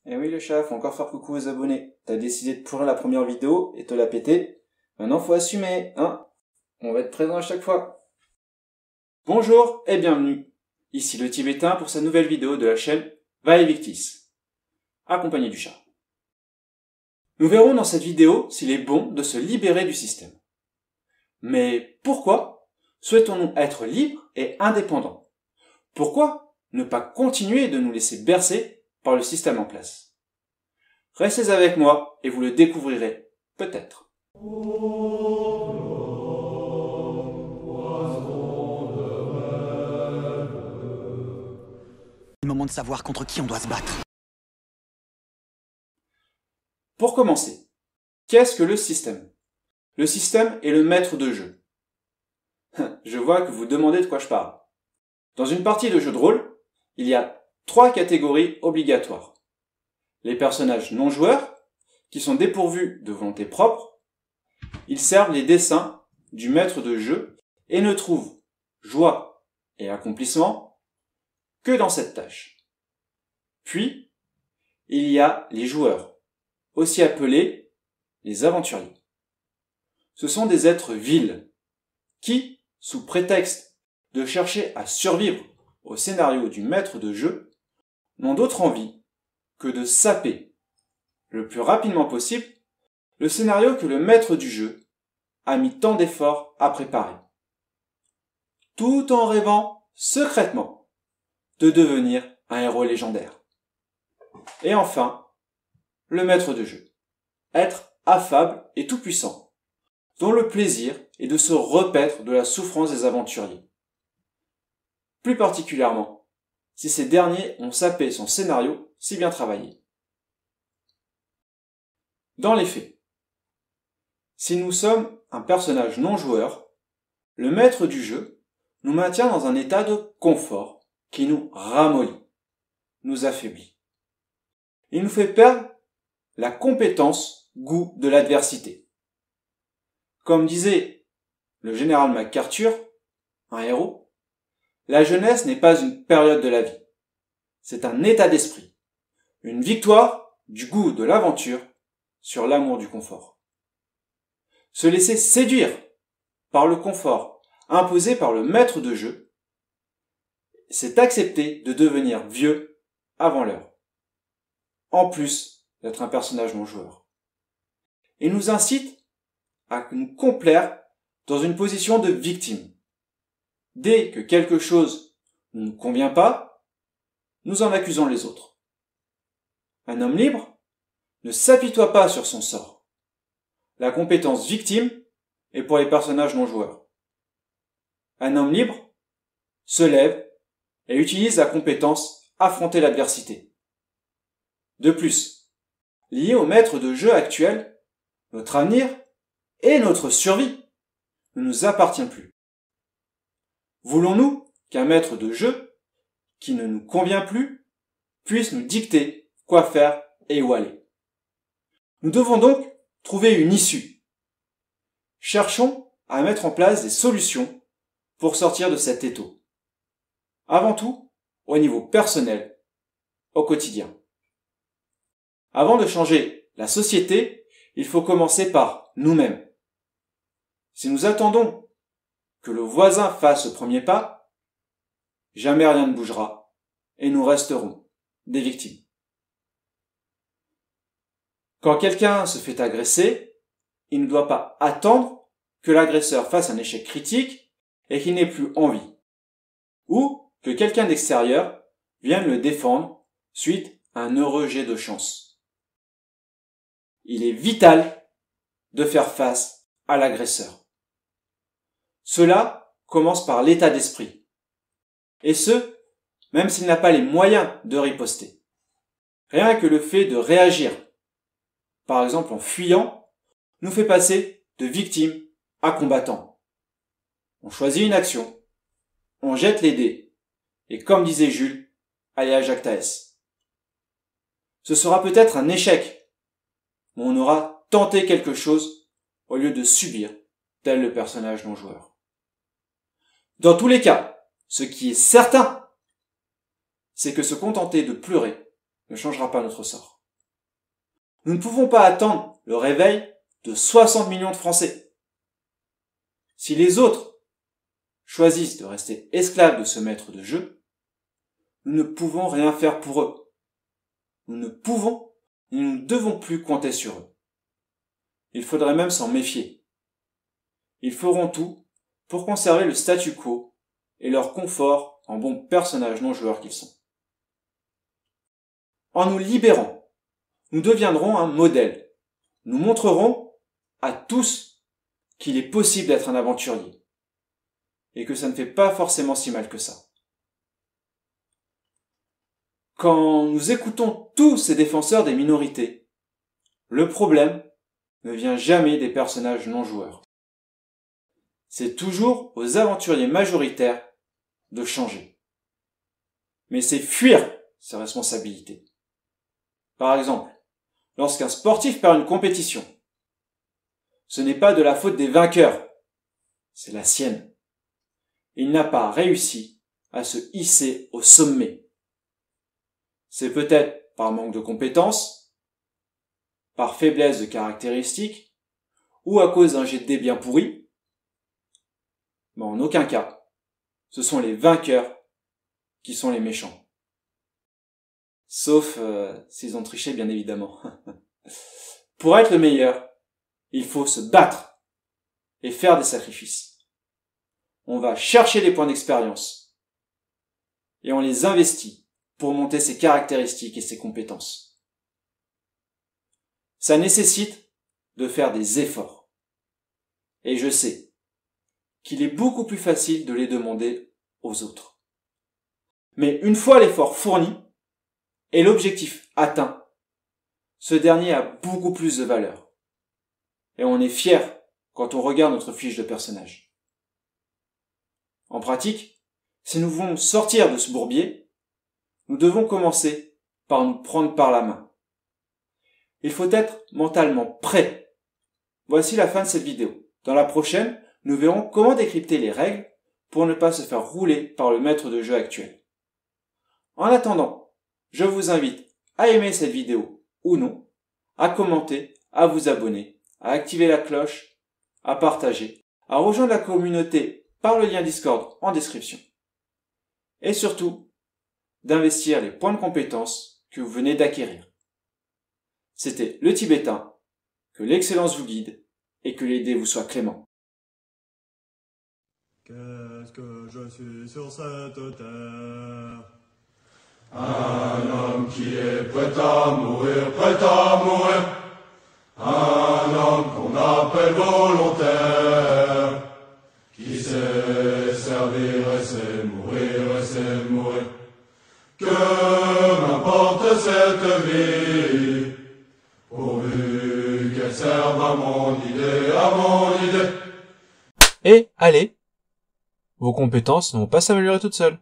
Eh oui le chat, faut encore faire coucou aux abonnés. T'as décidé de pourrir la première vidéo et te la péter. Maintenant faut assumer, hein. On va être présent à chaque fois. Bonjour et bienvenue. Ici le Tibétain pour sa nouvelle vidéo de la chaîne Vaevictis, accompagné du chat. Nous verrons dans cette vidéo s'il est bon de se libérer du système. Mais pourquoi souhaitons-nous être libres et indépendants? Pourquoi ne pas continuer de nous laisser bercer par le système en place? Restez avec moi et vous le découvrirez, peut-être. Le moment de savoir contre qui on doit se battre. Pour commencer, qu'est-ce que le système? Le système est le maître de jeu. Je vois que vous demandez de quoi je parle. Dans une partie de jeu de rôle, il y a 3 catégories obligatoires. Les personnages non joueurs, qui sont dépourvus de volonté propre, ils servent les desseins du maître de jeu et ne trouvent joie et accomplissement que dans cette tâche. Puis, il y a les joueurs, aussi appelés les aventuriers. Ce sont des êtres vils qui, sous prétexte de chercher à survivre au scénario du maître de jeu, n'ont d'autre envie que de saper le plus rapidement possible le scénario que le maître du jeu a mis tant d'efforts à préparer, tout en rêvant secrètement de devenir un héros légendaire. Et enfin, le maître de jeu, être affable et tout-puissant, dont le plaisir est de se repaître de la souffrance des aventuriers. Plus particulièrement, si ces derniers ont sapé son scénario si bien travaillé. Dans les faits, si nous sommes un personnage non joueur, le maître du jeu nous maintient dans un état de confort qui nous ramollit, nous affaiblit. Il nous fait perdre la compétence goût de l'adversité. Comme disait le général MacArthur, un héros, la jeunesse n'est pas une période de la vie, c'est un état d'esprit, une victoire du goût de l'aventure sur l'amour du confort. Se laisser séduire par le confort imposé par le maître de jeu, c'est accepter de devenir vieux avant l'heure, en plus d'être un personnage non joueur. Il nous incite à nous complaire dans une position de victime. Dès que quelque chose ne nous convient pas, nous en accusons les autres. Un homme libre ne s'apitoie pas sur son sort. La compétence victime est pour les personnages non joueurs. Un homme libre se lève et utilise la compétence affronter l'adversité. De plus, lié au maître de jeu actuel, notre avenir et notre survie ne nous appartient plus. Voulons-nous qu'un maître de jeu, qui ne nous convient plus, puisse nous dicter quoi faire et où aller? Nous devons donc trouver une issue. Cherchons à mettre en place des solutions pour sortir de cet étau. Avant tout, au niveau personnel, au quotidien. Avant de changer la société, il faut commencer par nous-mêmes. Si nous attendons que le voisin fasse le premier pas, jamais rien ne bougera et nous resterons des victimes. Quand quelqu'un se fait agresser, il ne doit pas attendre que l'agresseur fasse un échec critique et qu'il n'ait plus envie, ou que quelqu'un d'extérieur vienne le défendre suite à un heureux jet de chance. Il est vital de faire face à l'agresseur. Cela commence par l'état d'esprit, et ce, même s'il n'a pas les moyens de riposter. Rien que le fait de réagir, par exemple en fuyant, nous fait passer de victime à combattant. On choisit une action, on jette les dés, et comme disait Jules, alea jacta est. Ce sera peut-être un échec, mais on aura tenté quelque chose au lieu de subir, tel le personnage non joueur. Dans tous les cas, ce qui est certain, c'est que se contenter de pleurer ne changera pas notre sort. Nous ne pouvons pas attendre le réveil de 60 millions de Français. Si les autres choisissent de rester esclaves de ce maître de jeu, nous ne pouvons rien faire pour eux. Nous ne pouvons et nous ne devons plus compter sur eux. Il faudrait même s'en méfier. Ils feront tout pour conserver le statu quo et leur confort en bons personnages non joueurs qu'ils sont. En nous libérant, nous deviendrons un modèle. Nous montrerons à tous qu'il est possible d'être un aventurier et que ça ne fait pas forcément si mal que ça. Quand nous écoutons tous ces défenseurs des minorités, le problème ne vient jamais des personnages non joueurs. C'est toujours aux aventuriers majoritaires de changer. Mais c'est fuir ses responsabilités. Par exemple, lorsqu'un sportif perd une compétition, ce n'est pas de la faute des vainqueurs, c'est la sienne. Il n'a pas réussi à se hisser au sommet. C'est peut-être par manque de compétences, par faiblesse de caractéristiques, ou à cause d'un jet de dés bien pourri, mais en aucun cas, ce sont les vainqueurs qui sont les méchants. Sauf s'ils ont triché, bien évidemment. Pour être le meilleur, il faut se battre et faire des sacrifices. On va chercher les points d'expérience et on les investit pour monter ses caractéristiques et ses compétences. Ça nécessite de faire des efforts. Et je sais qu'il est beaucoup plus facile de les demander aux autres. Mais une fois l'effort fourni et l'objectif atteint, ce dernier a beaucoup plus de valeur. Et on est fier quand on regarde notre fiche de personnage. En pratique, si nous voulons sortir de ce bourbier, nous devons commencer par nous prendre par la main. Il faut être mentalement prêt. Voici la fin de cette vidéo. Dans la prochaine, nous verrons comment décrypter les règles pour ne pas se faire rouler par le maître de jeu actuel. En attendant, je vous invite à aimer cette vidéo ou non, à commenter, à vous abonner, à activer la cloche, à partager, à rejoindre la communauté par le lien Discord en description. Et surtout, d'investir les points de compétence que vous venez d'acquérir. C'était le Tibétain, que l'excellence vous guide et que les dés vous soient cléments. Qu'est-ce que je suis sur cette terre? Un homme qui est prêt à mourir, prêt à mourir. Un homme qu'on appelle volontaire, qui sait servir et sait mourir et sait mourir. Que m'importe cette vie, pourvu qu'elle serve à mon idée, à mon idée. Et allez, vos compétences ne vont pas s'améliorer toutes seules.